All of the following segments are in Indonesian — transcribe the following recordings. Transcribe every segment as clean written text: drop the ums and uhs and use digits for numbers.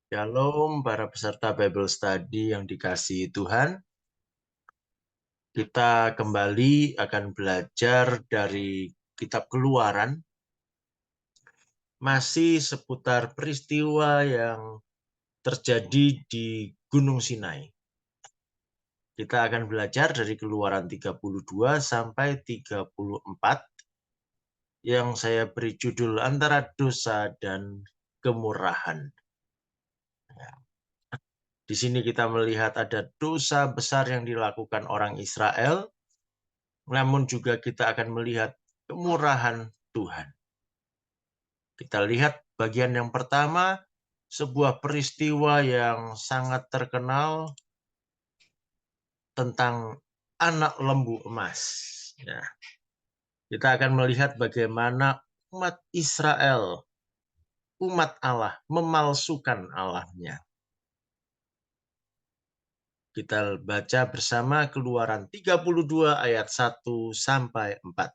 Shalom para peserta Bible Study yang dikasihi Tuhan. Kita kembali akan belajar dari kitab Keluaran, masih seputar peristiwa yang terjadi di Gunung Sinai. Kita akan belajar dari Keluaran 32 sampai 34 yang saya beri judul antara dosa dan kemurahan. Di sini kita melihat ada dosa besar yang dilakukan orang Israel, namun juga kita akan melihat kemurahan Tuhan. Kita lihat bagian yang pertama, sebuah peristiwa yang sangat terkenal tentang anak lembu emas. Ya, kita akan melihat bagaimana umat Israel, umat Allah, memalsukan Allahnya. Kita baca bersama Keluaran 32 ayat 1 sampai 4.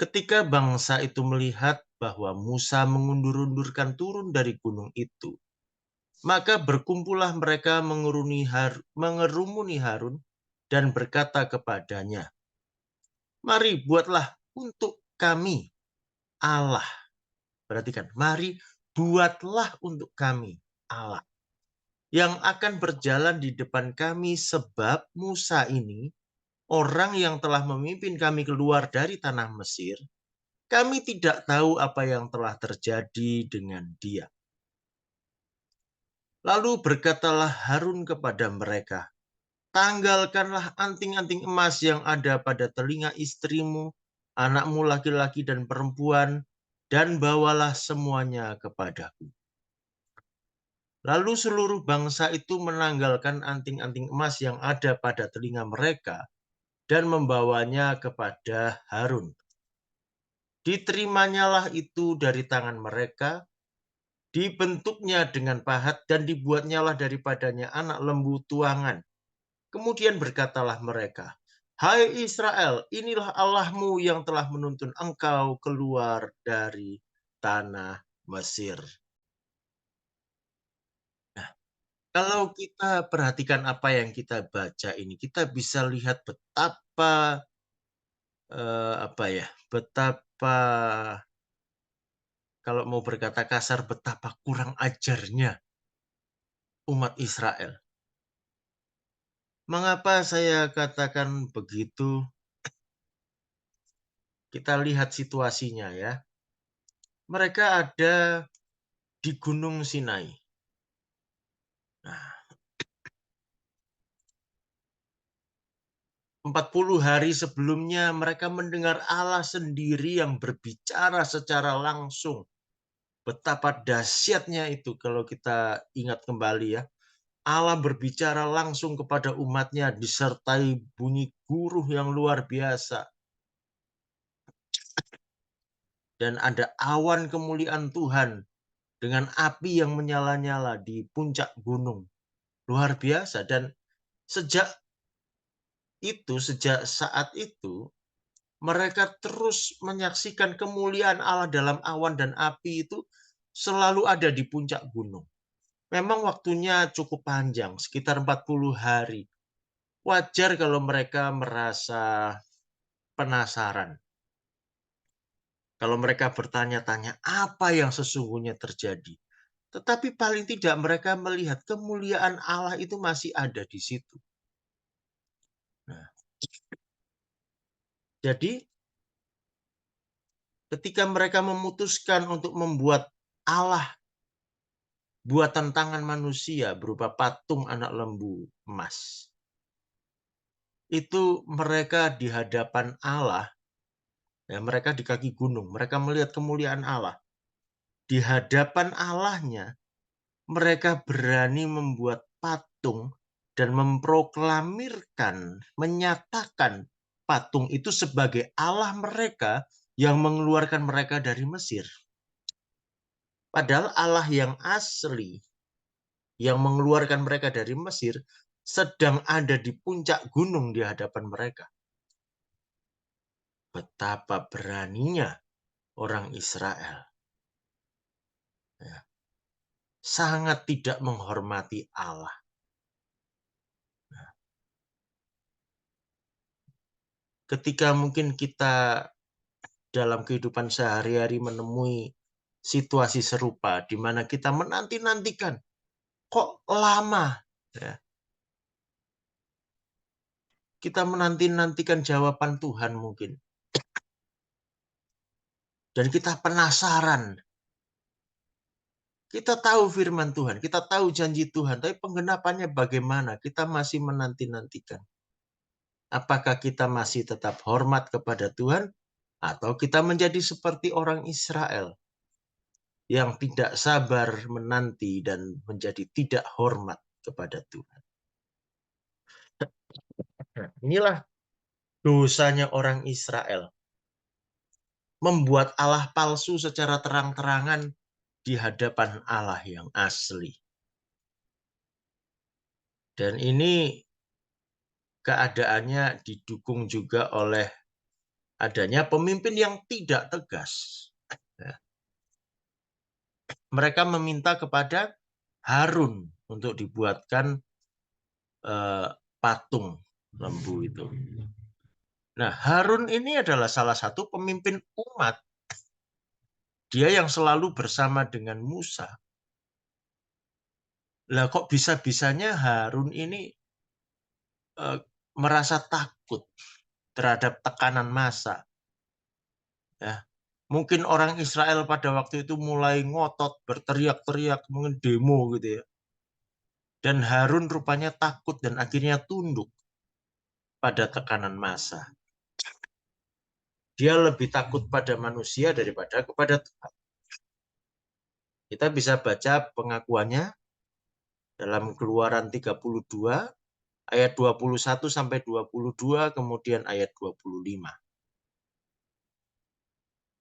Ketika bangsa itu melihat bahwa Musa mengundur-undurkan turun dari gunung itu, maka berkumpullah mereka mengerumuni Harun dan berkata kepadanya, "Mari buatlah untuk kami Allah." Perhatikan, mari buatlah untuk kami Allah yang akan berjalan di depan kami, sebab Musa ini orang yang telah memimpin kami keluar dari tanah Mesir. Kami tidak tahu apa yang telah terjadi dengan dia. Lalu berkatalah Harun kepada mereka, "Tanggalkanlah anting-anting emas yang ada pada telinga istrimu, anakmu laki-laki dan perempuan, dan bawalah semuanya kepadaku." Lalu seluruh bangsa itu menanggalkan anting-anting emas yang ada pada telinga mereka dan membawanya kepada Harun. Diterimanya itu dari tangan mereka, dibentuknya dengan pahat dan dibuatnyalah daripadanya anak lembu tuangan. Kemudian berkatalah mereka, "Hai Israel, inilah Allahmu yang telah menuntun engkau keluar dari tanah Mesir." Nah, kalau kita perhatikan apa yang kita baca ini, kita bisa lihat betapa betapa, kalau mau berkata kasar, betapa kurang ajarnya umat Israel. Mengapa saya katakan begitu? Kita lihat situasinya ya. Mereka ada di Gunung Sinai. Nah, 40 hari sebelumnya mereka mendengar Allah sendiri yang berbicara secara langsung. Betapa dahsyatnya itu kalau kita ingat kembali ya. Allah berbicara langsung kepada umatnya disertai bunyi guruh yang luar biasa. Dan ada awan kemuliaan Tuhan dengan api yang menyala-nyala di puncak gunung. Luar biasa. Dan sejak saat itu, mereka terus menyaksikan kemuliaan Allah dalam awan dan api itu selalu ada di puncak gunung. Memang waktunya cukup panjang, sekitar 40 hari. Wajar kalau mereka merasa penasaran. Kalau mereka bertanya-tanya apa yang sesungguhnya terjadi. Tetapi paling tidak mereka melihat kemuliaan Allah itu masih ada di situ. Nah, jadi ketika mereka memutuskan untuk membuat Allah buatan tangan manusia berupa patung anak lembu emas, itu mereka di hadapan Allah, ya, mereka di kaki gunung, mereka melihat kemuliaan Allah. Di hadapan Allahnya, mereka berani membuat patung dan memproklamirkan, menyatakan patung itu sebagai Allah mereka yang mengeluarkan mereka dari Mesir. Padahal Allah yang asli, yang mengeluarkan mereka dari Mesir, sedang ada di puncak gunung di hadapan mereka. Betapa beraninya orang Israel. Ya. sangat tidak menghormati Allah. Ketika mungkin kita dalam kehidupan sehari-hari menemui situasi serupa di mana kita menanti-nantikan, kok lama? Ya, kita menanti-nantikan jawaban Tuhan mungkin. Dan kita penasaran. Kita tahu firman Tuhan, kita tahu janji Tuhan, tapi penggenapannya bagaimana? Kita masih menanti-nantikan. Apakah kita masih tetap hormat kepada Tuhan, atau kita menjadi seperti orang Israel yang tidak sabar menanti dan menjadi tidak hormat kepada Tuhan? Nah, inilah dosanya orang Israel. Membuat Allah palsu secara terang-terangan di hadapan Allah yang asli. Dan ini keadaannya didukung juga oleh adanya pemimpin yang tidak tegas. Ya. Mereka meminta kepada Harun untuk dibuatkan patung lembu itu. Nah, Harun ini adalah salah satu pemimpin umat. Dia yang selalu bersama dengan Musa. Lah kok bisa-bisanya Harun ini merasa takut terhadap tekanan massa. Ya. Mungkin orang Israel pada waktu itu mulai ngotot, berteriak-teriak, mungkin demo gitu ya. Dan Harun rupanya takut dan akhirnya tunduk pada tekanan massa. Dia lebih takut pada manusia daripada kepada Tuhan. Kita bisa baca pengakuannya dalam Keluaran 32 ayat 21 sampai 22, kemudian ayat 25.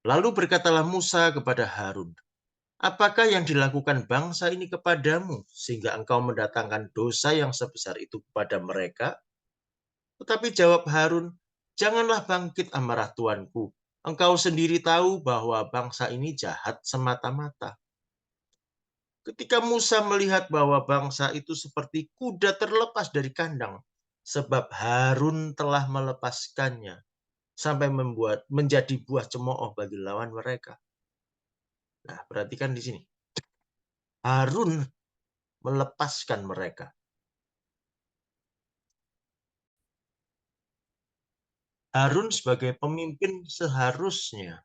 Lalu berkatalah Musa kepada Harun, apakah yang dilakukan bangsa ini kepadamu, sehingga engkau mendatangkan dosa yang sebesar itu kepada mereka? Tetapi jawab Harun, janganlah bangkit amarah tuanku. Engkau sendiri tahu bahwa bangsa ini jahat semata-mata. Ketika Musa melihat bahwa bangsa itu seperti kuda terlepas dari kandang, sebab Harun telah melepaskannya, sampai menjadi buah cemooh bagi lawan mereka. Nah, perhatikan di sini. Harun melepaskan mereka. Harun sebagai pemimpin seharusnya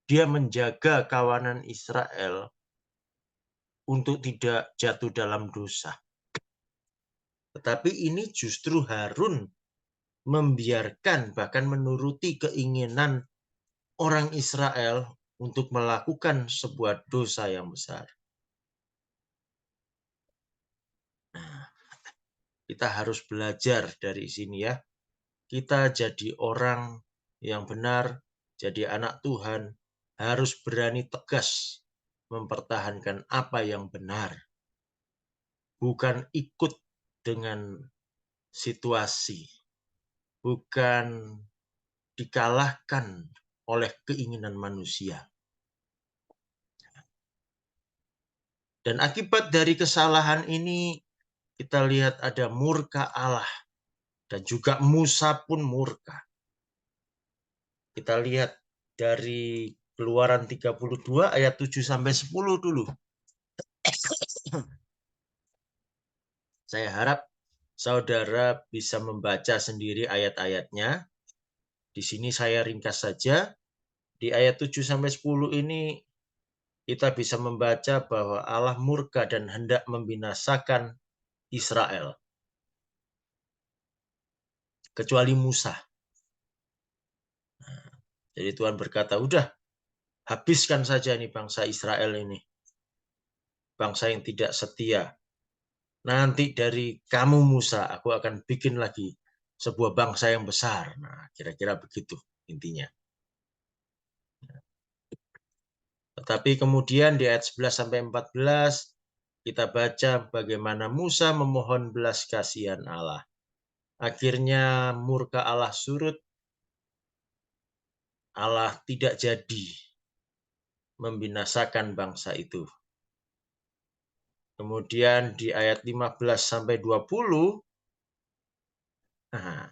dia menjaga kawanan Israel untuk tidak jatuh dalam dosa. Tetapi ini justru Harun membiarkan, bahkan menuruti keinginan orang Israel untuk melakukan sebuah dosa yang besar. Nah, kita harus belajar dari sini ya. Kita jadi orang yang benar, jadi anak Tuhan, harus berani tegas mempertahankan apa yang benar. Bukan ikut dengan situasi. Bukan dikalahkan oleh keinginan manusia. Dan akibat dari kesalahan ini, kita lihat ada murka Allah. Dan juga Musa pun murka. Kita lihat dari Keluaran 32 ayat 7 sampai 10 dulu. Saya harap saudara bisa membaca sendiri ayat-ayatnya. Di sini saya ringkas saja. Di ayat 7 sampai 10 ini kita bisa membaca bahwa Allah murka dan hendak membinasakan Israel. Kecuali Musa. Jadi Tuhan berkata, udah habiskan saja nih bangsa Israel ini. Bangsa yang tidak setia. Nanti dari kamu Musa, aku akan bikin lagi sebuah bangsa yang besar. Nah, kira-kira begitu intinya. Tetapi kemudian di ayat 11 sampai 14 kita baca bagaimana Musa memohon belas kasihan Allah. Akhirnya murka Allah surut. Allah tidak jadi membinasakan bangsa itu. Kemudian di ayat 15 sampai 20, nah,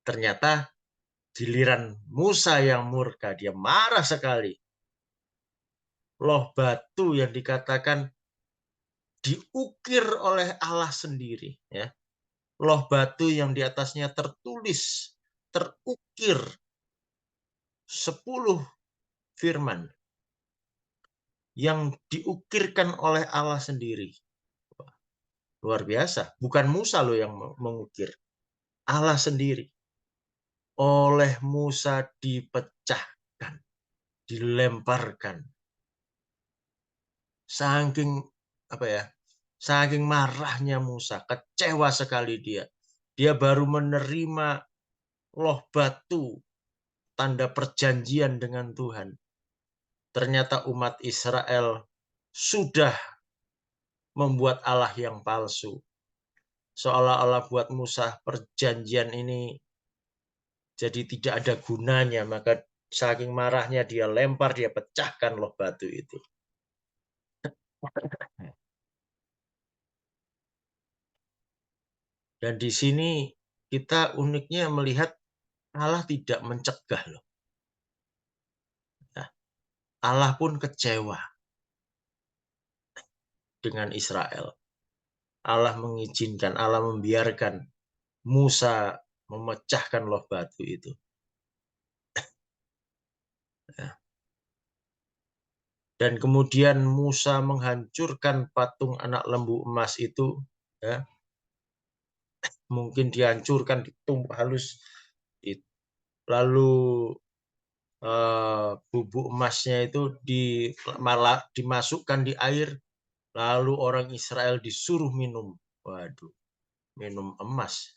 ternyata giliran Musa yang murka, dia marah sekali. Loh batu yang dikatakan diukir oleh Allah sendiri, ya. Loh batu yang di atasnya tertulis, terukir 10 firman yang diukirkan oleh Allah sendiri. Luar biasa. Bukan Musa loh yang mengukir. Allah sendiri. Oleh Musa dipecahkan, dilemparkan. Saking apa ya? Saking marahnya Musa, kecewa sekali dia. Dia baru menerima loh batu, tanda perjanjian dengan Tuhan. Ternyata umat Israel sudah membuat Allah yang palsu. Seolah-olah buat Musa perjanjian ini jadi tidak ada gunanya, maka saking marahnya dia lempar, dia pecahkan loh batu itu. Dan di sini kita uniknya melihat Allah tidak mencegah loh. Nah, Allah pun kecewa dengan Israel. Allah mengizinkan, Allah membiarkan Musa memecahkan loh batu itu. Dan kemudian Musa menghancurkan patung anak lembu emas itu, ya, mungkin dihancurkan, ditumpuk halus, lalu bubuk emasnya itu malah dimasukkan di air, lalu orang Israel disuruh minum. Waduh, minum emas.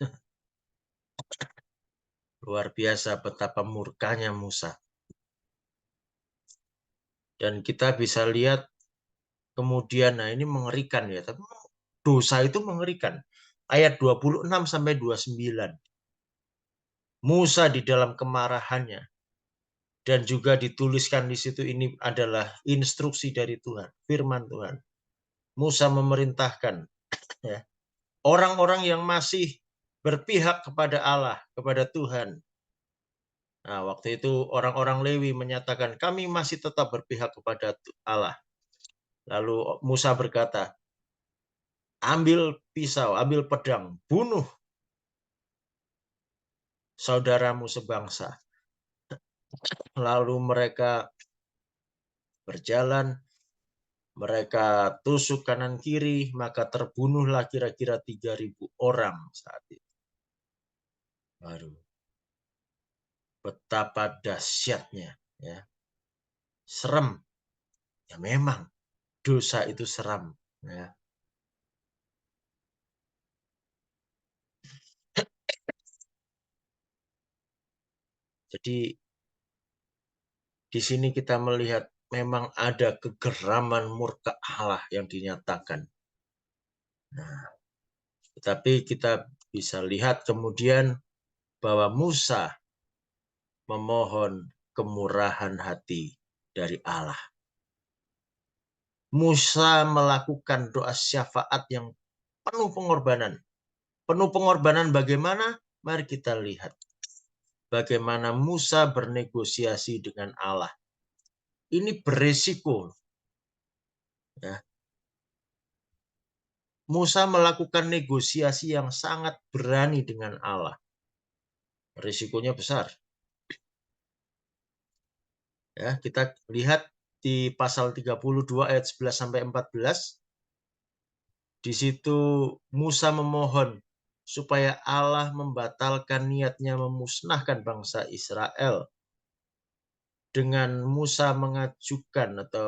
Luar biasa betapa murkanya Musa. Dan kita bisa lihat kemudian, nah ini mengerikan ya, tapi dosa itu mengerikan. Ayat 26 sampai 29. Musa di dalam kemarahannya, dan juga dituliskan di situ, ini adalah instruksi dari Tuhan, firman Tuhan. Musa memerintahkan, ya, orang-orang yang masih berpihak kepada Allah, kepada Tuhan. Nah, waktu itu orang-orang Lewi menyatakan, kami masih tetap berpihak kepada Allah. Lalu Musa berkata, ambil pisau, ambil pedang, bunuh saudaramu sebangsa. Lalu mereka berjalan, mereka tusuk kanan kiri, maka terbunuhlah kira-kira 3.000 orang saat itu. Baru betapa dahsyatnya, ya. Serem. Ya memang dosa itu seram, ya. Jadi di sini kita melihat memang ada kegeraman murka Allah yang dinyatakan. Nah, tetapi kita bisa lihat kemudian bahwa Musa memohon kemurahan hati dari Allah. Musa melakukan doa syafaat yang penuh pengorbanan. Penuh pengorbanan bagaimana? Mari kita lihat. Bagaimana Musa bernegosiasi dengan Allah. Ini beresiko. Ya. Musa melakukan negosiasi yang sangat berani dengan Allah. Risikonya besar. Ya, kita lihat di pasal 32 ayat 11 sampai 14. Di situ Musa memohon supaya Allah membatalkan niatnya memusnahkan bangsa Israel. Dengan Musa mengajukan atau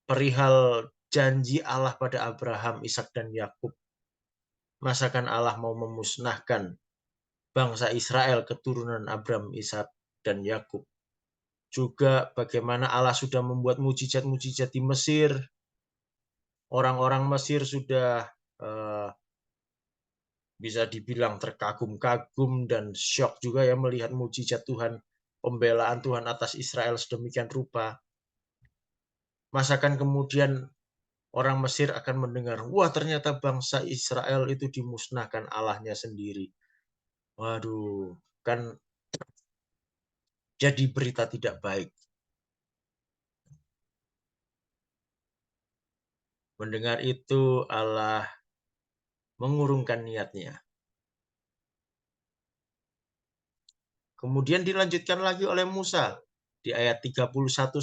perihal janji Allah pada Abraham, Ishak dan Yakub. Masakan Allah mau memusnahkan bangsa Israel, keturunan Abraham, Ishak dan Yakub. Juga bagaimana Allah sudah membuat mujizat-mujizat di Mesir. Orang-orang Mesir sudah bisa dibilang terkagum-kagum dan syok juga ya melihat mujizat Tuhan, pembelaan Tuhan atas Israel sedemikian rupa. Masakan kemudian Orang Mesir akan mendengar, wah ternyata bangsa Israel itu dimusnahkan Allahnya sendiri. Waduh, kan jadi berita tidak baik. Mendengar itu Allah mengurungkan niatnya. Kemudian dilanjutkan lagi oleh Musa. Di ayat 31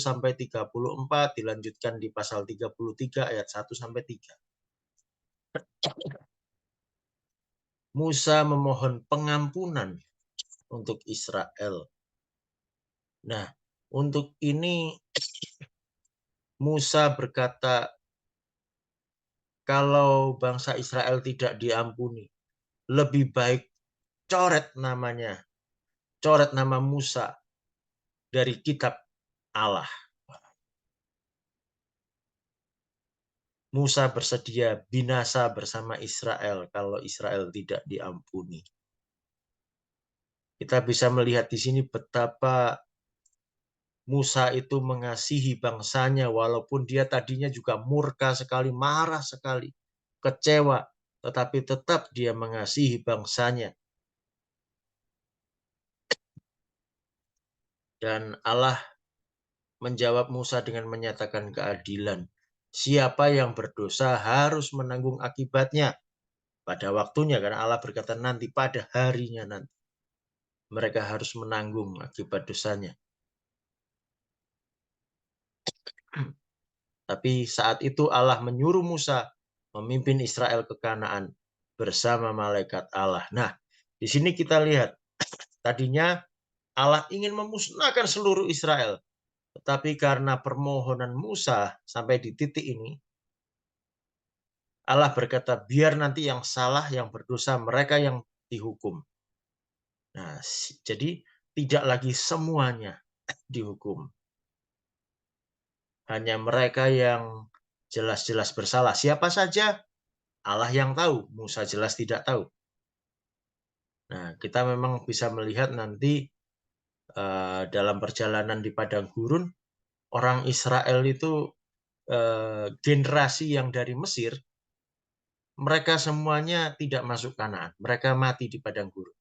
sampai 34, dilanjutkan di pasal 33 ayat 1 sampai 3. Musa memohon pengampunan untuk Israel. Nah, untuk ini Musa berkata, kalau bangsa Israel tidak diampuni, lebih baik coret namanya, coret nama Musa dari kitab Allah. Musa bersedia binasa bersama Israel kalau Israel tidak diampuni. Kita bisa melihat di sini betapa Musa itu mengasihi bangsanya walaupun dia tadinya juga murka sekali, marah sekali, kecewa, tetapi tetap dia mengasihi bangsanya. Dan Allah menjawab Musa dengan menyatakan keadilan. Siapa yang berdosa harus menanggung akibatnya pada waktunya, karena Allah berkata nanti pada harinya nanti. Mereka harus menanggung akibat dosanya. Tapi saat itu Allah menyuruh Musa memimpin Israel ke Kanaan bersama malaikat Allah. Nah, di sini kita lihat, tadinya Allah ingin memusnahkan seluruh Israel. Tetapi karena permohonan Musa sampai di titik ini, Allah berkata, biar nanti yang salah, yang berdosa, mereka yang dihukum. Nah, jadi tidak lagi semuanya dihukum. Hanya mereka yang jelas-jelas bersalah. Siapa saja? Allah yang tahu, Musa jelas tidak tahu. Nah, kita memang bisa melihat nanti dalam perjalanan di padang gurun, orang Israel itu generasi yang dari Mesir, mereka semuanya tidak masuk Kanaan. Mereka mati di padang gurun.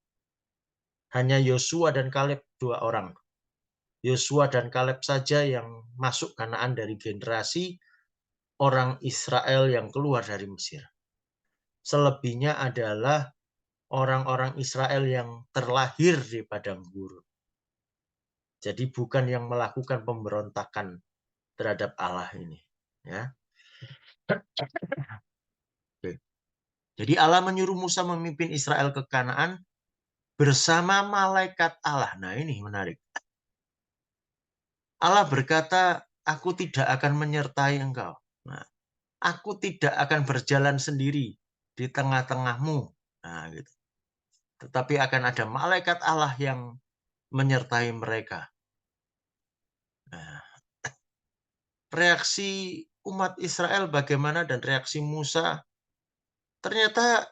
Hanya Yosua dan Kaleb 2 orang. Yosua dan Kaleb saja yang masuk Kanaan dari generasi orang Israel yang keluar dari Mesir. Selebihnya adalah orang-orang Israel yang terlahir di padang gurun. Jadi bukan yang melakukan pemberontakan terhadap Allah ini. Ya. Jadi Allah menyuruh Musa memimpin Israel ke Kanaan bersama malaikat Allah. Nah ini menarik. Allah berkata, aku tidak akan menyertai engkau. Nah, aku tidak akan berjalan sendiri di tengah-tengahmu. Nah, gitu. Tetapi akan ada malaikat Allah yang menyertai mereka. Nah, reaksi umat Israel bagaimana dan reaksi Musa ternyata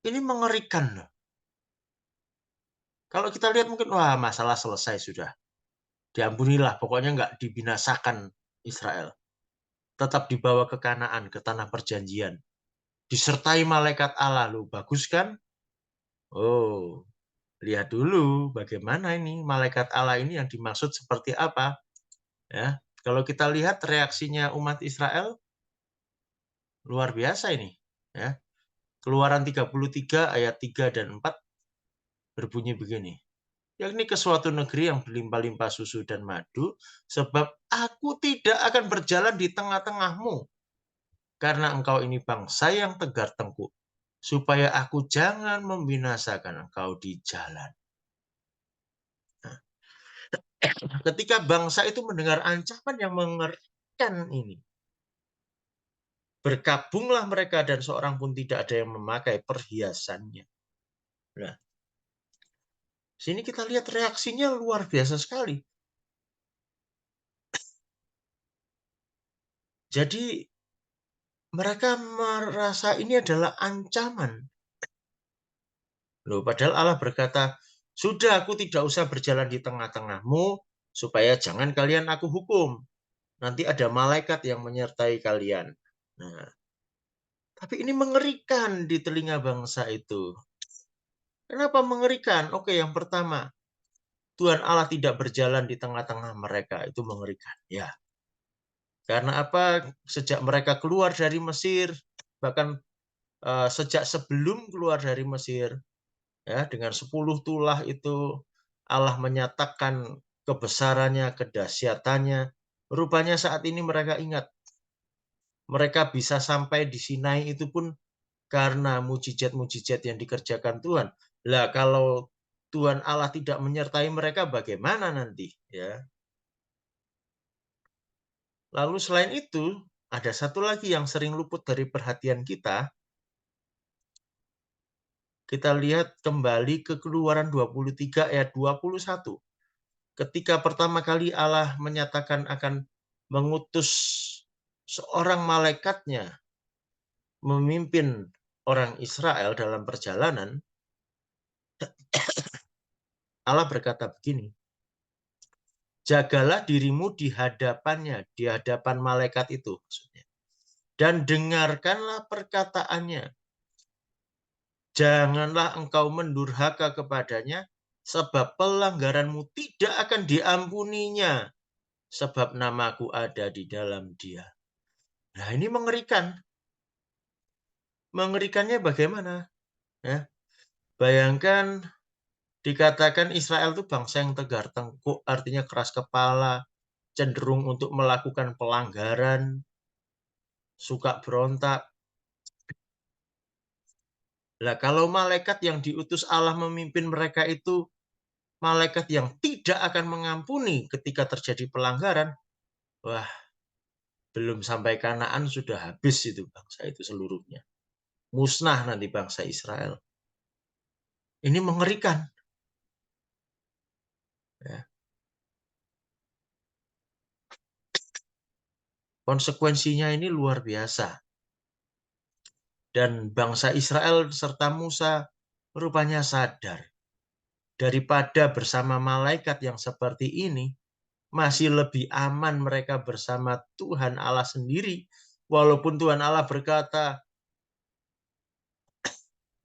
ini mengerikan loh. Kalau kita lihat mungkin wah masalah selesai sudah. Diampunilah, pokoknya nggak dibinasakan Israel. Tetap dibawa ke Kanaan, ke tanah perjanjian. Disertai malaikat Allah loh, bagus kan? Oh, lihat dulu bagaimana ini malaikat Allah ini yang dimaksud seperti apa. Ya, kalau kita lihat reaksinya umat Israel luar biasa ini. Ya, Keluaran 33 ayat 3 dan 4 berbunyi begini. Yakni ke suatu negeri yang berlimpah-limpah susu dan madu, sebab aku tidak akan berjalan di tengah-tengahmu, karena engkau ini bangsa yang tegar tengkuk, supaya aku jangan membinasakan engkau di jalan. Nah, ketika bangsa itu mendengar ancaman yang mengerikan ini, berkabunglah mereka dan seorang pun tidak ada yang memakai perhiasannya. Nah, sini kita lihat reaksinya luar biasa sekali. Jadi mereka merasa ini adalah ancaman. Loh, padahal Allah berkata, sudah aku tidak usah berjalan di tengah-tengahmu, supaya jangan kalian aku hukum. nanti ada malaikat yang menyertai kalian. Nah, tapi ini mengerikan di telinga bangsa itu. Kenapa mengerikan? Oke, yang pertama, Tuhan Allah tidak berjalan di tengah-tengah mereka. Itu mengerikan. Ya, karena apa? Sejak mereka keluar dari Mesir, bahkan sejak sebelum keluar dari Mesir, ya, dengan 10 tulah itu Allah menyatakan kebesarannya, kedahsyatannya. Rupanya saat ini mereka ingat, mereka bisa sampai di Sinai itu pun karena mujizat-mujizat yang dikerjakan Tuhan. Lah kalau Tuhan Allah tidak menyertai mereka bagaimana nanti, ya? Lalu selain itu, ada satu lagi yang sering luput dari perhatian kita. Kita lihat kembali ke Keluaran 23 ayat 21. Ketika pertama kali Allah menyatakan akan mengutus seorang malaikatnya memimpin orang Israel dalam perjalanan, Allah berkata begini, jagalah dirimu di hadapannya, di hadapan malaikat itu maksudnya. Dan dengarkanlah perkataannya. Janganlah engkau mendurhaka kepadanya, sebab pelanggaranmu tidak akan diampuninya, sebab namaku ada di dalam dia. Nah, ini mengerikan. Mengerikannya bagaimana? Ya, bayangkan dikatakan Israel itu bangsa yang tegar tengkuk, artinya keras kepala, cenderung untuk melakukan pelanggaran, suka berontak. Lah kalau malaikat yang diutus Allah memimpin mereka itu malaikat yang tidak akan mengampuni ketika terjadi pelanggaran, wah, belum sampai Kanaan sudah habis itu bangsa itu seluruhnya. Musnah nanti bangsa Israel. Ini mengerikan. Ya. Konsekuensinya ini luar biasa. Dan bangsa Israel serta Musa rupanya sadar. Daripada bersama malaikat yang seperti ini, masih lebih aman mereka bersama Tuhan Allah sendiri. Walaupun Tuhan Allah berkata,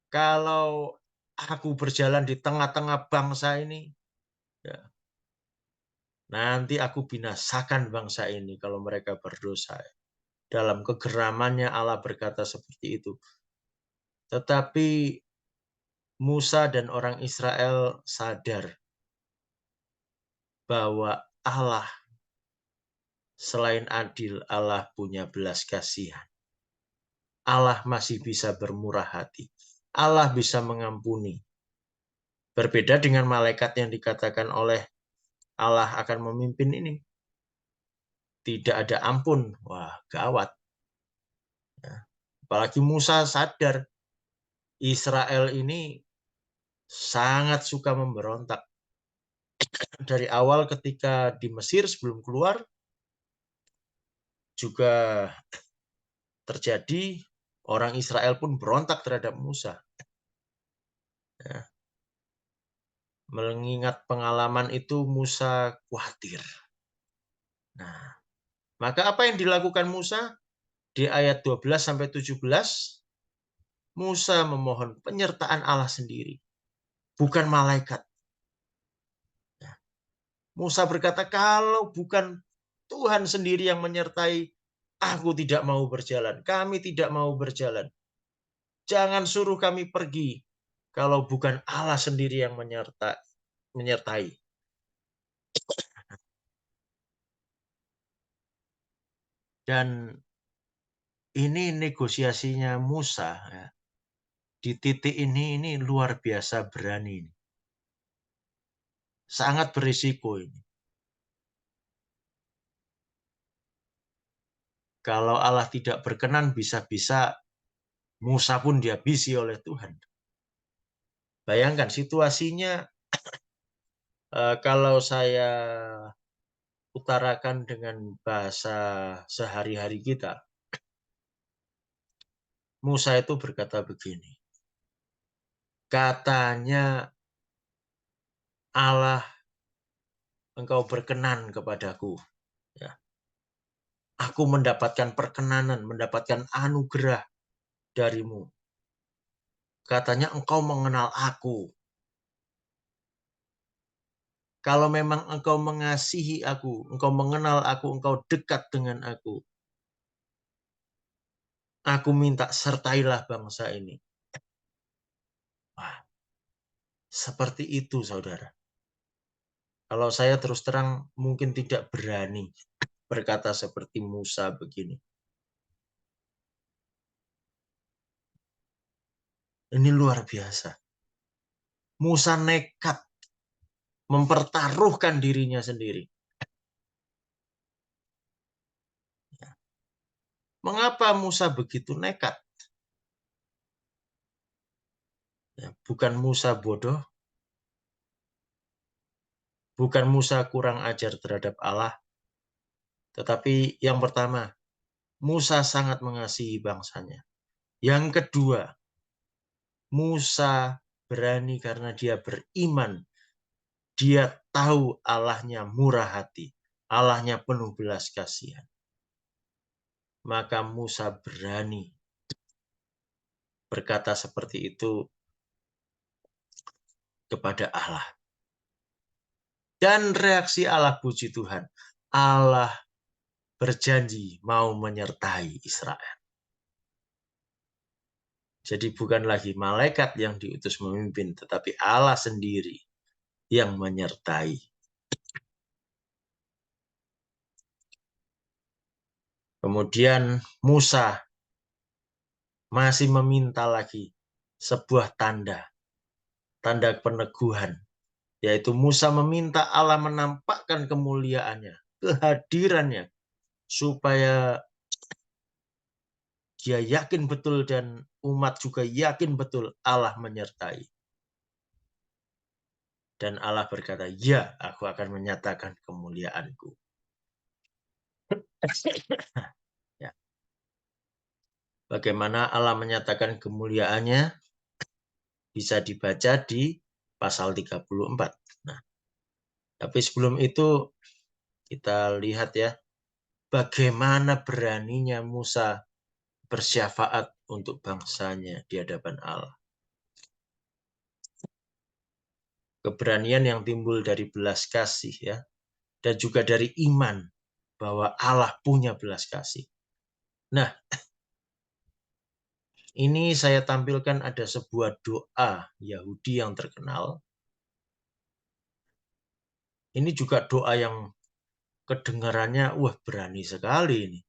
kalau aku berjalan di tengah-tengah bangsa ini, ya, nanti aku binasakan bangsa ini kalau mereka berdosa. Dalam kegeramannya Allah berkata seperti itu. Tetapi Musa dan orang Israel sadar bahwa Allah selain adil, Allah punya belas kasihan. Allah masih bisa bermurah hati. Allah bisa mengampuni. Berbeda dengan malaikat yang dikatakan oleh Allah akan memimpin ini. Tidak ada ampun. Wah, gawat. Ya. Apalagi Musa sadar Israel ini sangat suka memberontak. Dari awal ketika di Mesir sebelum keluar, juga terjadi orang Israel pun berontak terhadap Musa. Ya. Mengingat pengalaman itu Musa khawatir. Nah, maka apa yang dilakukan Musa? Di ayat 12 sampai 17, Musa memohon penyertaan Allah sendiri, bukan malaikat. Ya. Musa berkata, kalau bukan Tuhan sendiri yang menyertai, aku tidak mau berjalan. Kami tidak mau berjalan. Jangan suruh kami pergi kalau bukan Allah sendiri yang menyertai. Dan ini negosiasinya Musa, ya. Di titik ini luar biasa berani. Sangat berisiko ini. Kalau Allah tidak berkenan, bisa-bisa Musa pun dihabisi oleh Tuhan. Bayangkan situasinya, kalau saya utarakan dengan bahasa sehari-hari kita. Musa itu berkata begini, katanya Allah, engkau berkenan kepadaku. Ya. Aku mendapatkan perkenanan, mendapatkan anugerah darimu. Katanya engkau mengenal aku. Kalau memang engkau mengasihi aku, engkau mengenal aku, engkau dekat dengan aku minta sertailah bangsa ini. Wah, seperti itu, saudara. Kalau saya terus terang mungkin tidak berani berkata seperti Musa begini. Ini luar biasa. Musa nekat mempertaruhkan dirinya sendiri. Mengapa Musa begitu nekat? Bukan Musa bodoh, bukan Musa kurang ajar terhadap Allah, tetapi yang pertama, Musa sangat mengasihi bangsanya. Yang kedua, Musa berani karena dia beriman. Dia tahu Allahnya murah hati, Allahnya penuh belas kasihan. Maka Musa berani berkata seperti itu kepada Allah. Dan reaksi Allah, puji Tuhan, Allah berjanji mau menyertai Israel. Jadi bukan lagi malaikat yang diutus memimpin, tetapi Allah sendiri yang menyertai. Kemudian Musa masih meminta lagi sebuah tanda peneguhan, yaitu Musa meminta Allah menampakkan kemuliaannya, kehadirannya, supaya dia yakin betul dan umat juga yakin betul Allah menyertai. Dan Allah berkata, ya, aku akan menyatakan kemuliaanku. Ya. Bagaimana Allah menyatakan kemuliaannya bisa dibaca di pasal 34. Nah, tapi sebelum itu kita lihat ya, bagaimana beraninya Musa bersyafaat untuk bangsanya di hadapan Allah. Keberanian yang timbul dari belas kasih ya, dan juga dari iman bahwa Allah punya belas kasih. Nah, ini saya tampilkan ada sebuah doa Yahudi yang terkenal. Ini juga doa yang kedengarannya wah berani sekali ini.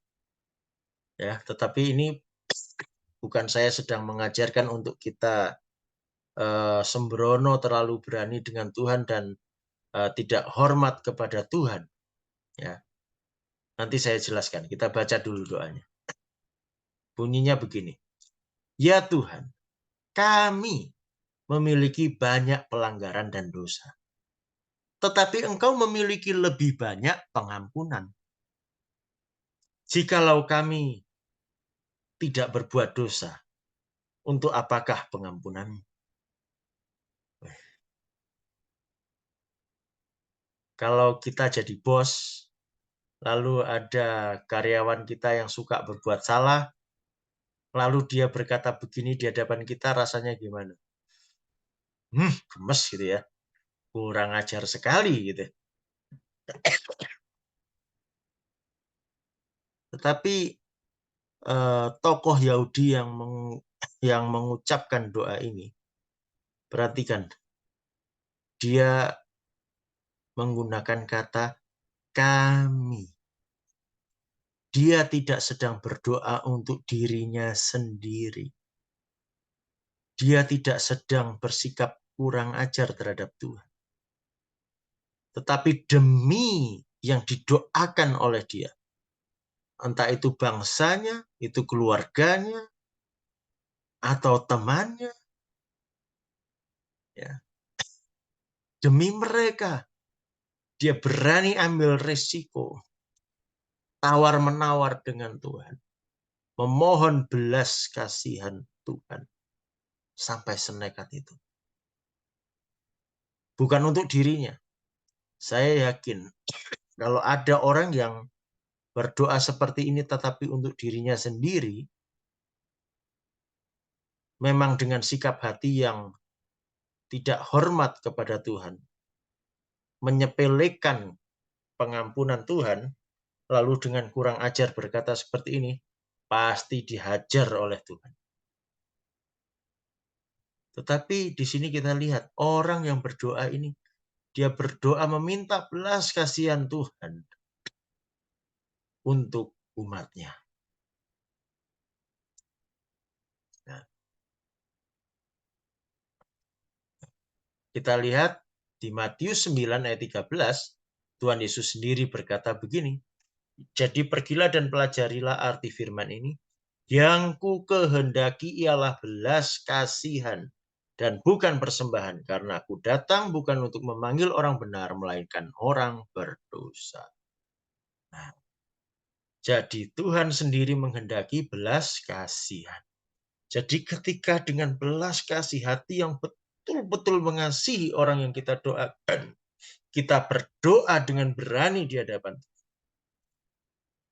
Ya, tetapi ini bukan saya sedang mengajarkan untuk kita sembrono terlalu berani dengan Tuhan dan tidak hormat kepada Tuhan. Ya, nanti saya jelaskan. Kita baca dulu doanya. Bunyinya begini. Ya Tuhan, kami memiliki banyak pelanggaran dan dosa. Tetapi Engkau memiliki lebih banyak pengampunan. Jikalau kami tidak berbuat dosa, untuk apakah pengampunan? Kalau kita jadi bos, lalu ada karyawan kita yang suka berbuat salah, lalu dia berkata begini di hadapan kita, rasanya gimana? Gemes gitu ya. Kurang ajar sekali gitu. Tetapi tokoh Yahudi yang mengucapkan doa ini, perhatikan, dia menggunakan kata kami. Dia tidak sedang berdoa untuk dirinya sendiri. Dia tidak sedang bersikap kurang ajar terhadap Tuhan. Tetapi demi yang didoakan oleh dia. Entah itu bangsanya, itu keluarganya, atau temannya. Ya. Demi mereka, dia berani ambil resiko. Tawar-menawar dengan Tuhan. Memohon belas kasihan Tuhan. Sampai senekat itu. Bukan untuk dirinya. Saya yakin kalau ada orang yang berdoa seperti ini tetapi untuk dirinya sendiri, memang dengan sikap hati yang tidak hormat kepada Tuhan, menyepelekan pengampunan Tuhan, lalu dengan kurang ajar berkata seperti ini, pasti dihajar oleh Tuhan. Tetapi di sini kita lihat orang yang berdoa ini, dia berdoa meminta belas kasihan Tuhan untuk umatnya. Nah, kita lihat di Matius 9 ayat 13, Tuhan Yesus sendiri berkata begini, jadi pergilah dan pelajarilah arti firman ini, yang ku kehendaki ialah belas kasihan dan bukan persembahan, karena aku datang bukan untuk memanggil orang benar, melainkan orang berdosa. Nah, jadi Tuhan sendiri menghendaki belas kasihan. Jadi ketika dengan belas kasih hati yang betul-betul mengasihi orang yang kita doakan, kita berdoa dengan berani di hadapan Tuhan,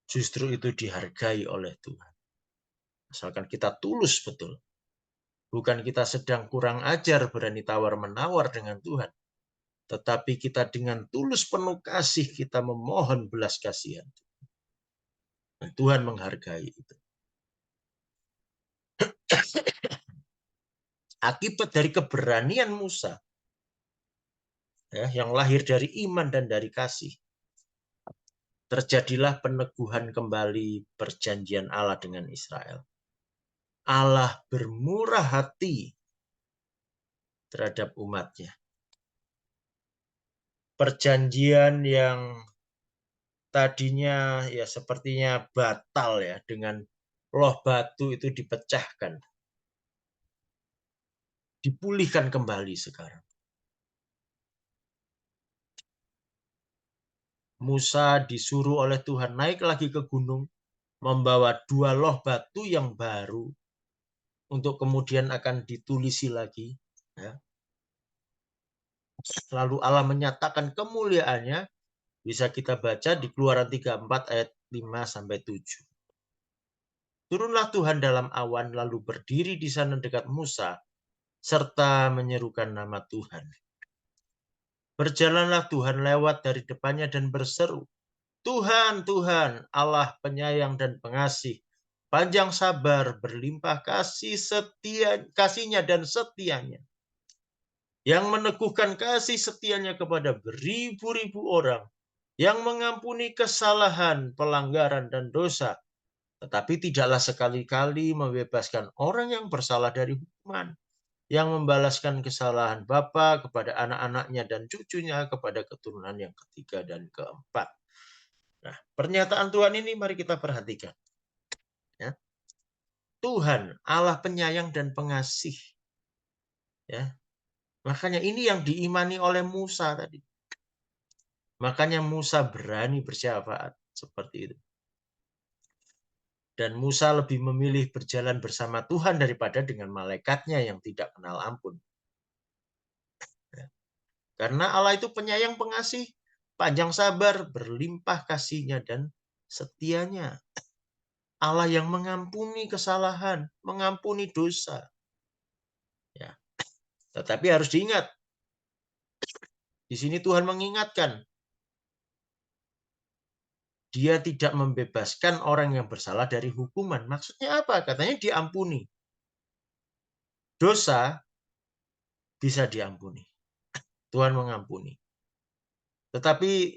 justru itu dihargai oleh Tuhan. Asalkan kita tulus betul. Bukan kita sedang kurang ajar berani tawar-menawar dengan Tuhan. Tetapi kita dengan tulus penuh kasih kita memohon belas kasihan. Dan Tuhan menghargai itu. Akibat dari keberanian Musa, ya, yang lahir dari iman dan dari kasih, terjadilah peneguhan kembali perjanjian Allah dengan Israel. Allah bermurah hati terhadap umatnya. Perjanjian yang tadinya ya sepertinya batal ya, dengan loh batu itu dipecahkan, dipulihkan kembali sekarang. Musa disuruh oleh Tuhan naik lagi ke gunung, membawa 2 loh batu yang baru untuk kemudian akan ditulisi lagi. Ya. Lalu Allah menyatakan kemuliaannya, bisa kita baca di Keluaran 34 ayat 5-7. Turunlah Tuhan dalam awan, lalu berdiri di sana dekat Musa, serta menyerukan nama Tuhan. Berjalanlah Tuhan lewat dari depannya dan berseru, Tuhan, Tuhan, Allah penyayang dan pengasih, panjang sabar, berlimpah kasihnya dan setianya, yang meneguhkan kasih setianya kepada beribu-ribu orang, yang mengampuni kesalahan, pelanggaran, dan dosa, tetapi tidaklah sekali-kali membebaskan orang yang bersalah dari hukuman, yang membalaskan kesalahan bapa kepada anak-anaknya dan cucunya kepada keturunan yang ketiga dan keempat. Nah, pernyataan Tuhan ini mari kita perhatikan. Ya. Tuhan, Allah penyayang dan pengasih. Ya. Makanya ini yang diimani oleh Musa tadi. Makanya Musa berani bersyafaat seperti itu. Dan Musa lebih memilih berjalan bersama Tuhan daripada dengan malaikatnya yang tidak kenal ampun. Ya. Karena Allah itu penyayang pengasih, panjang sabar, berlimpah kasihnya dan setianya. Allah yang mengampuni kesalahan, mengampuni dosa. Ya. Tetapi harus diingat, di sini Tuhan mengingatkan, Dia tidak membebaskan orang yang bersalah dari hukuman. Maksudnya apa? Katanya diampuni. Dosa bisa diampuni. Tuhan mengampuni. Tetapi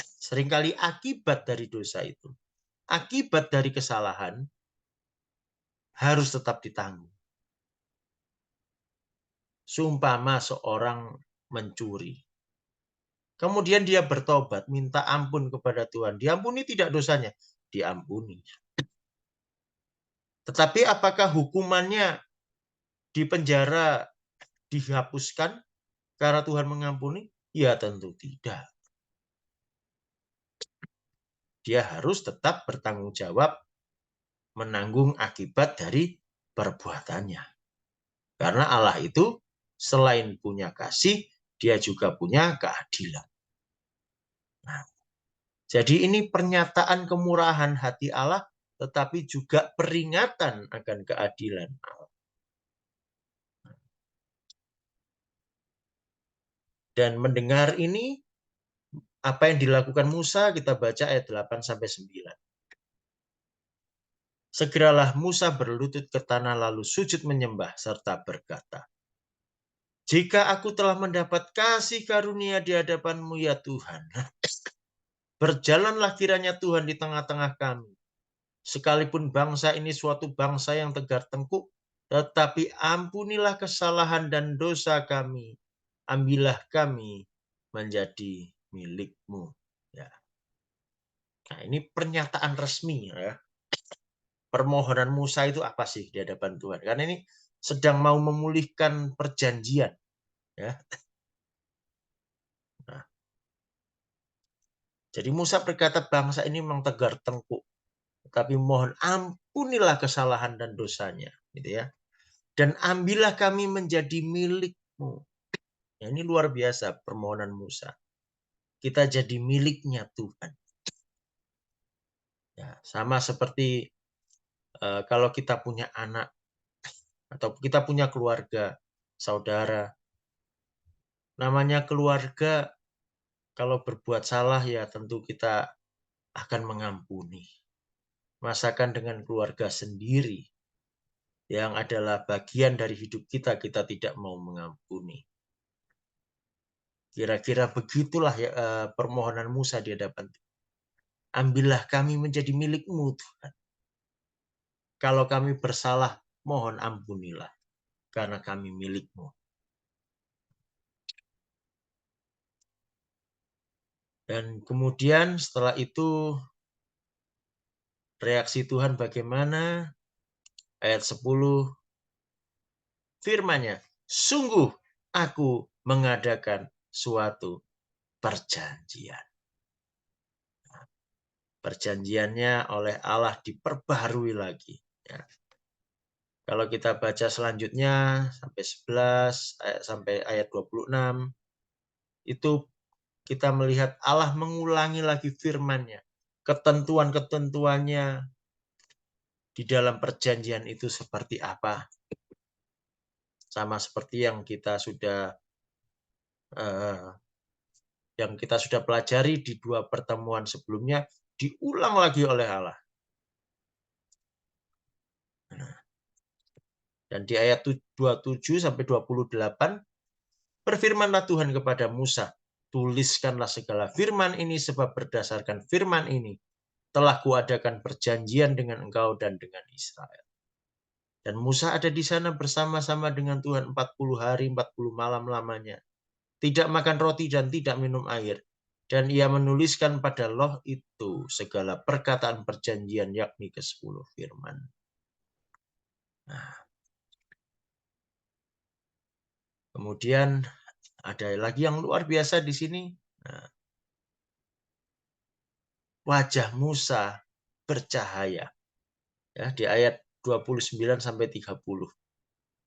seringkali akibat dari dosa itu, akibat dari kesalahan, harus tetap ditanggung. Seumpama seorang mencuri. Kemudian dia bertobat, minta ampun kepada Tuhan. Diampuni tidak dosanya? Diampuni. Tetapi apakah hukumannya di penjara dihapuskan karena Tuhan mengampuni? Ya tentu tidak. Dia harus tetap bertanggung jawab menanggung akibat dari perbuatannya. Karena Allah itu selain punya kasih, dia juga punya keadilan. Nah, Jadi ini pernyataan kemurahan hati Allah, tetapi juga peringatan akan keadilan Allah. Dan mendengar ini, apa yang dilakukan Musa, kita baca ayat 8-9. Segeralah Musa berlutut ke tanah lalu sujud menyembah serta berkata, jika aku telah mendapat kasih karunia di hadapan-Mu ya Tuhan, berjalanlah kiranya Tuhan di tengah-tengah kami. Sekalipun bangsa ini suatu bangsa yang tegar tengkuk, tetapi ampunilah kesalahan dan dosa kami. Ambillah kami menjadi milik-Mu. Ya. Nah, ini pernyataan resmi ya. Permohonan Musa itu apa sih di hadapan Tuhan? Karena ini sedang mau memulihkan perjanjian. Ya. Nah, jadi Musa berkata bangsa ini memang tegar tengkuk. Tapi mohon ampunilah kesalahan dan dosanya. Gitu ya. Dan ambillah kami menjadi milik-Mu. Ya, ini luar biasa permohonan Musa. Kita jadi miliknya Tuhan. Ya, sama seperti kalau kita punya anak atau kita punya keluarga, saudara. Namanya keluarga, kalau berbuat salah ya tentu kita akan mengampuni. Masakan dengan keluarga sendiri yang adalah bagian dari hidup kita, kita tidak mau mengampuni. Kira-kira begitulah ya, permohonan Musa di hadapan Tuhan. Ambillah kami menjadi milik-Mu Tuhan. Kalau kami bersalah, mohon ampunilah, karena kami milik-Mu. Dan kemudian setelah itu, reaksi Tuhan bagaimana? Ayat 10, firman-Nya, sungguh aku mengadakan suatu perjanjian. Perjanjiannya oleh Allah diperbaharui lagi. Ya. Kalau kita baca selanjutnya sampai 11 sampai ayat 26, itu kita melihat Allah mengulangi lagi firman-Nya. Ketentuan-ketentuannya di dalam perjanjian itu seperti apa. Sama seperti yang kita sudah pelajari di 2 pertemuan sebelumnya, diulang lagi oleh Allah. Dan di ayat 27 sampai 28, berfirmanlah Tuhan kepada Musa, tuliskanlah segala firman ini sebab berdasarkan firman ini telah kuadakan perjanjian dengan engkau dan dengan Israel. Dan Musa ada di sana bersama-sama dengan Tuhan 40 hari, 40 malam lamanya. Tidak makan roti dan tidak minum air. Dan ia menuliskan pada loh itu segala perkataan perjanjian, yakni ke-10 firman. Nah, kemudian ada lagi yang luar biasa di sini. Nah, wajah Musa bercahaya. Ya, di ayat 29 sampai 30.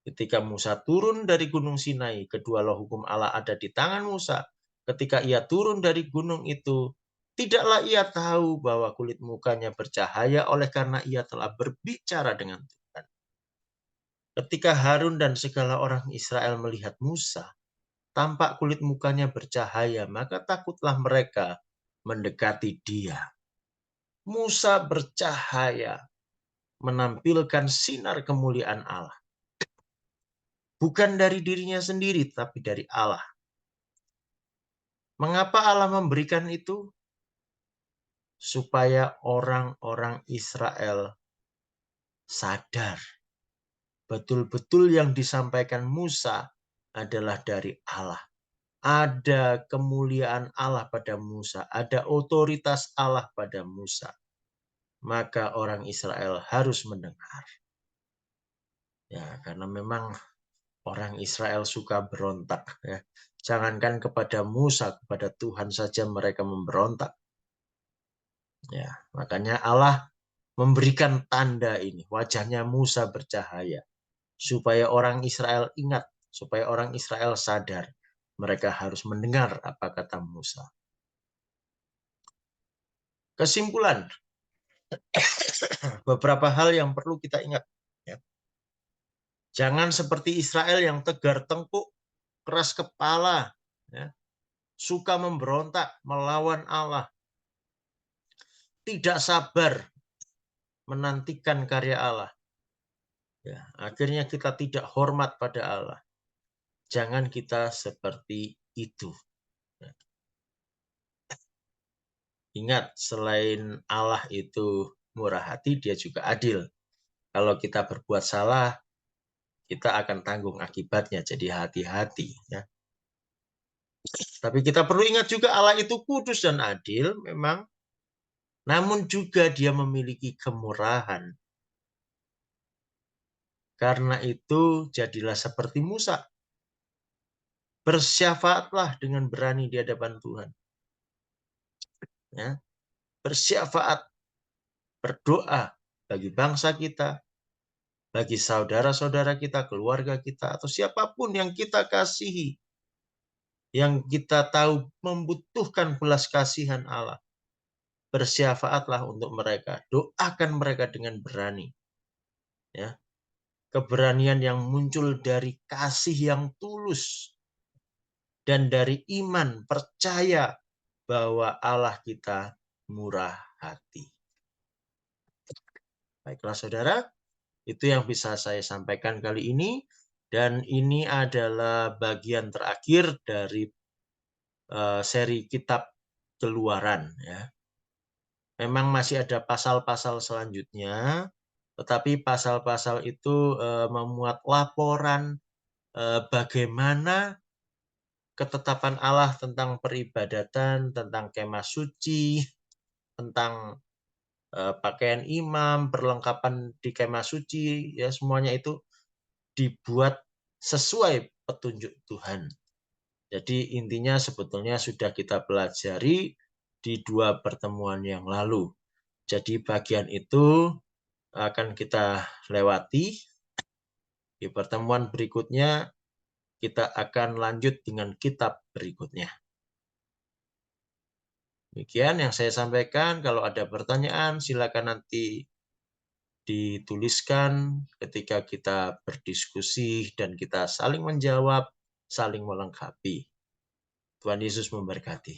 Ketika Musa turun dari gunung Sinai, kedua loh hukum Allah ada di tangan Musa. Ketika ia turun dari gunung itu, tidaklah ia tahu bahwa kulit mukanya bercahaya oleh karena ia telah berbicara dengan Tuhan. Ketika Harun dan segala orang Israel melihat Musa, tampak kulit mukanya bercahaya, maka takutlah mereka mendekati dia. Musa bercahaya, menampilkan sinar kemuliaan Allah. Bukan dari dirinya sendiri, tapi dari Allah. Mengapa Allah memberikan itu? Supaya orang-orang Israel sadar. Betul-betul yang disampaikan Musa adalah dari Allah. Ada kemuliaan Allah pada Musa. Ada otoritas Allah pada Musa. Maka orang Israel harus mendengar. Ya, karena memang orang Israel suka berontak. Ya. Jangankan kepada Musa, kepada Tuhan saja mereka memberontak. Ya, makanya Allah memberikan tanda ini. Wajahnya Musa bercahaya. Supaya orang Israel ingat. Supaya orang Israel sadar. Mereka harus mendengar apa kata Musa. Kesimpulan, beberapa hal yang perlu kita ingat. Ya. Jangan seperti Israel yang tegar tengkuk, keras kepala, ya, suka memberontak, melawan Allah, tidak sabar menantikan karya Allah. Ya, akhirnya kita tidak hormat pada Allah. Jangan kita seperti itu. Ya. Ingat, selain Allah itu murah hati, dia juga adil. Kalau kita berbuat salah, kita akan tanggung akibatnya. Jadi hati-hati. Ya. Tapi kita perlu ingat juga Allah itu kudus dan adil memang. Namun juga dia memiliki kemurahan. Karena itu jadilah seperti Musa. Bersyafaatlah dengan berani di hadapan Tuhan. Ya. Bersyafaat, berdoa bagi bangsa kita, bagi saudara-saudara kita, keluarga kita, atau siapapun yang kita kasihi, yang kita tahu membutuhkan belas kasihan Allah. Bersyafaatlah untuk mereka. Doakan mereka dengan berani. Ya. Keberanian yang muncul dari kasih yang tulus dan dari iman percaya bahwa Allah kita murah hati. Baiklah saudara, itu yang bisa saya sampaikan kali ini. Dan ini adalah bagian terakhir dari seri kitab Keluaran. Ya. Memang masih ada pasal-pasal selanjutnya, tetapi pasal-pasal itu memuat laporan bagaimana ketetapan Allah tentang peribadatan, tentang kemah suci, tentang pakaian imam, perlengkapan di kemah suci, ya semuanya itu dibuat sesuai petunjuk Tuhan. Jadi intinya sebetulnya sudah kita pelajari di 2 pertemuan yang lalu. Jadi bagian itu akan kita lewati. Di pertemuan berikutnya kita akan lanjut dengan kitab berikutnya. Demikian yang saya sampaikan. Kalau ada pertanyaan silakan nanti dituliskan ketika kita berdiskusi dan kita saling menjawab, saling melengkapi. Tuhan Yesus memberkati.